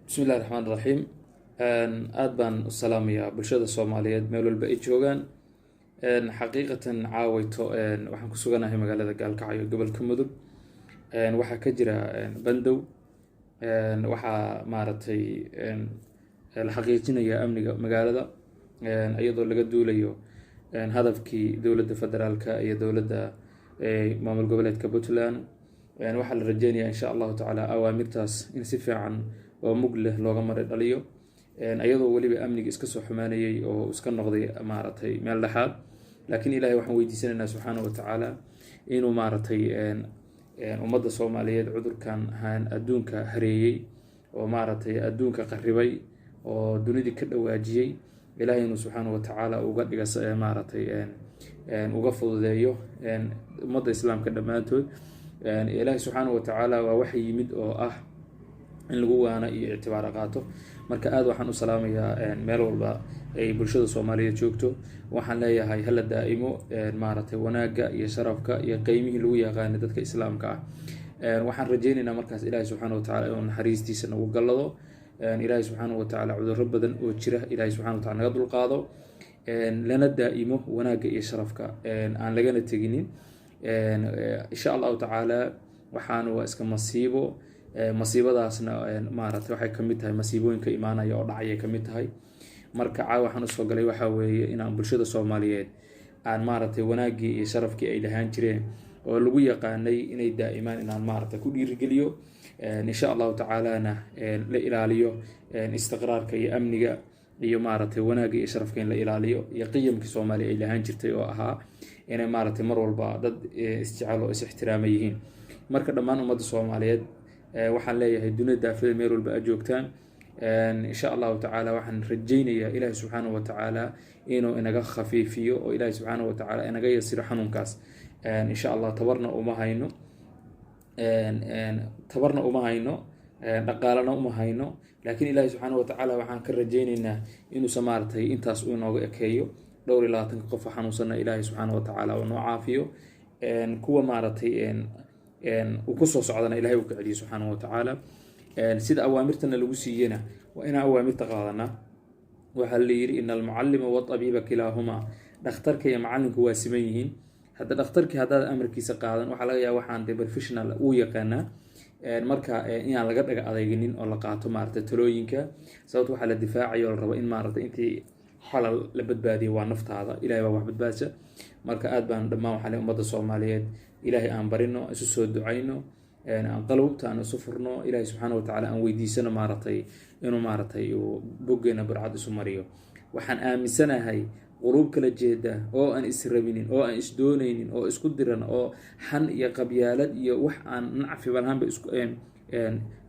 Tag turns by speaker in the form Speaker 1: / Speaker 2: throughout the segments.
Speaker 1: بسم الله الرحمن الرحيم. aad baan u salaamayaa bulshada Soomaaliyeed meel walba ay joogaan. xaqiiqatan caawayto waxaan ku suganahay magaalada Gaalkacyo gobolka Mudug. waxaa ka jira bandow waxaa maaragtay la xaqiijinayaa amniga magaalada iyadoo laga duulayo hadafkii dowladda federaalka iyo dowladda maamul goboleedka Puntland. waxaa la rajeynayaa insha Allah taala awaamirtaas in si fiican oo mug leh looga maray dhaliyo ayadoo waliba amniga iska soo xumaanayay oo iska noqday maaragtay meel dhaxaad. laakiin ilaahay waxaan weydiisanaynaa subxaanahu wa tacaala inuu maaragtay ummadda Soomaaliyeed cudurkan adduunka hareeyay oo maaragtay adduunka qarribay oo dunidii ka dhawaajiyay ilaahay inuu subxaanahu wa tacaala uga dhiga maaragtay uga fududeeyo ummadda islaamka dhammaantood. ilaahay subxaanahu wa tacaala waa wax yimid oo ah in lagu waana iyo ictibaar qaato. marka aad waxaan u salaamayaa meel walba ay bulshada Soomaaliyeed joogto. waxaan leeyahay hala daa'imo maaragtay wanaaga iyo sharafka iyo qiimihii lagu yaqaan dadka islaamka ah. waxaan rajeynaynaa markaas ilaahay subxaanahu wa tacaala inuu naxariistiisa nagu gallado. ilaahay subxaanahu wa tacaala cudurro badan oo jira ilaahay subxaanahu wa tacaala naga dulqaado, lana daa'imo wanaaga iyo sharafka aan lagana teginin. insha Allah tacaala waxaan waa iska masiibo. masiibadaasna maaragtay waxay ka mid tahay masiibooyinka imaanaya oo dhacaya ka mid tahay. marka waxaan u soo galay waxa weeye inaan bulshada Soomaaliyeed aan maaragtay wanaagii iyo sharafkii ay lahaan jireen oo lagu yaqaanay inay daa'imaan inaan maaragtay ku dhiirigeliyo. insha Allah tacaala la ilaaliyo istiqraarka iyo amniga iyo maaragtay wanaaga iyo sharafka in la ilaaliyo iyo qiyamkii Soomaaliya ay lahaan jirtay oo ahaa inay maaragtay mar walba dad isjecel oo is ixtiraamay yihiin. marka dhammaan ummadda Soomaaliyeed waxaan leeyahay dunida daafida meel walba aad joogtaan. insha Allah tacaala waxaan rajeynayaa ilaahay subxaanahu wa tacaala inuu inaga khafiifiyo oo ilaahay subxaanahu wa tacaala inaga yasiro xanuunkaas. insha Allah tabarna uma hayno dhaqaalana uma hayno, laakiin ilaahay subxaanahu wa tacaala waxaan ka rajeynaynaa inuusan maaragtay intaas uu inooga ekeeyo. 22 qof xanuunsanna ilaahay subxaanahu wa tacaala uu noo caafiyo. kuwa maaragtay uu ku soo socdana ilaahay uu ka celiyo subxaanahu wa tacaala. sida awaamirtana lagu siiyena waa inaan awaamirta qaadanaa. waxaa la yidhi ina almucallima watabiiba kilaahumaa, dhakhtarka iyo macalinku waa siman yihiin. hadda dhakhtarkii haddaad amarkiisa qaadan waxaa laga yaaba waxaan professional uu yaqaanaa. marka inaan laga dhaga adeeginin oo la qaato maaragtay talooyinka, sababta waxaa la difaacayo oo la rabo in maaragtay intii xalal la badbaadiyo waa naftaada, ilaahay baa wax badbaadsa. marka aad baan dhammaan waxaa leeyahay ummadda Soomaaliyeed ilaahay aan barino, isu soo ducayno, aan qalbta aan isu furno, ilaahay subxaanahu wa tacaala aan weydiisano maaragtay inuu maaragtay uu boggeena burcad isu mariyo. waxaan aaminsanahay qulub kala jeeda oo aan israbinin oo aan isdoonaynin oo isku diran oo xan iyo qabyaalad iyo wax aan nacfi balhanba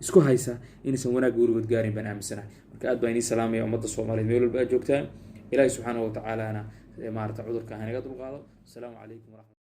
Speaker 1: isku haysa inaysan wanaag weligood gaarin baan aaminsanahay. marka aad baan idin salaamaya ummadda Soomaaliyeed meel walba aad joogtaan. ilaahay subxaanahu wa tacaala maaragtay cudurka ha naga dulqaado. asalaamu calaykum.